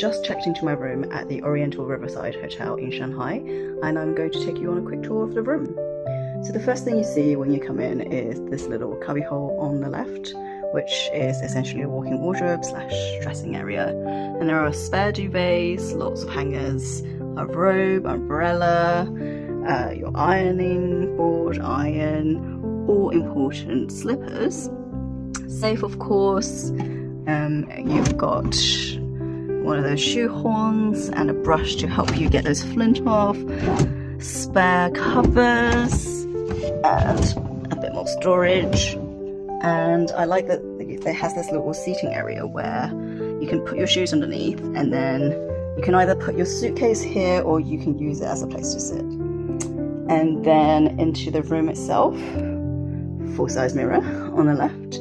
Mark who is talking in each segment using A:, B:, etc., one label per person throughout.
A: just checked into my room at the Oriental Riverside Hotel in Shanghai, and I'm going to take you on a quick tour of the room. So the first thing you see when you come in is this little cubbyhole on the left, which is essentially a walk-in wardrobe / dressing area. And there are spare duvets, lots of hangers, a robe, umbrella, your ironing board, iron, all important slippers, safe of course. You've got one of those shoe horns and a brush to help you get those flint off, spare covers, and a bit more storage. And I like that it has this little seating area where you can put your shoes underneath, and then you can either put your suitcase here or you can use it as a place to sit. And then into the room itself, full-size mirror on the left.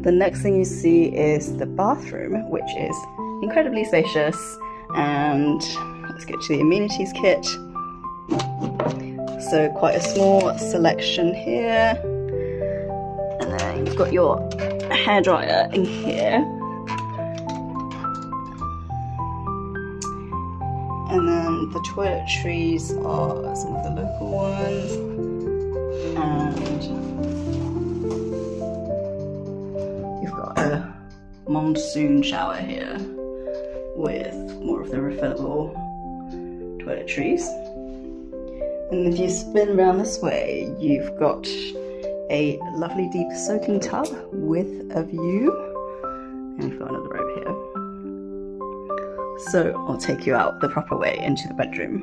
A: The next thing you see is the bathroom, which is incredibly spacious. And let's get to the amenities kit. So quite a small selection here. And then you've got your hairdryer in here. And then the toiletries are some of the local ones. And you've got a monsoon shower here with more of the refillable toiletries. And if you spin around this way, you've got a lovely deep soaking tub with a view. And you've got another robe here. So I'll take you out the proper way into the bedroom.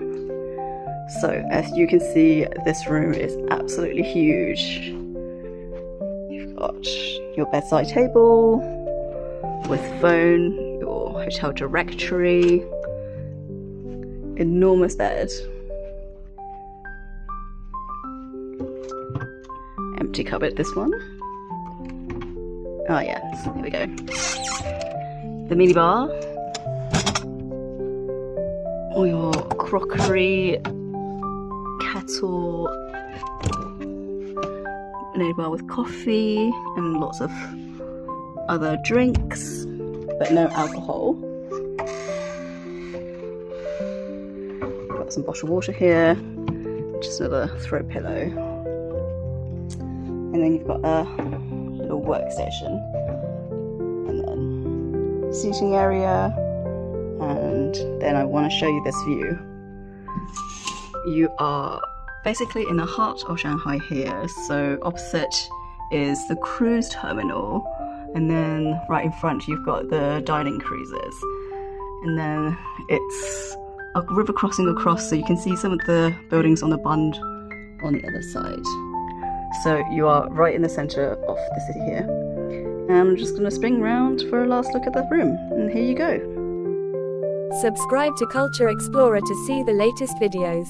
A: So as you can see, this room is absolutely huge. You've got your bedside table with phone, your hotel directory, enormous bed, empty cupboard this one. Oh yes, here we go. The minibar, all your crockery, kettle, minibar with coffee and lots of other drinks, but no alcohol. Got some bottled water here, just another throw pillow. And then you've got a little workstation, and then seating area, and then I want to show you this view. You are basically in the heart of Shanghai here, so opposite is the cruise terminal, and then right in front you've got the dining cruises, and then it's a river crossing across, so you can see some of the buildings on the bund on the other side. So you are right in the centre of the city here. And I'm just going to spring round for a last look at the room, and here you go.
B: Subscribe to Culture Explorer to see the latest videos.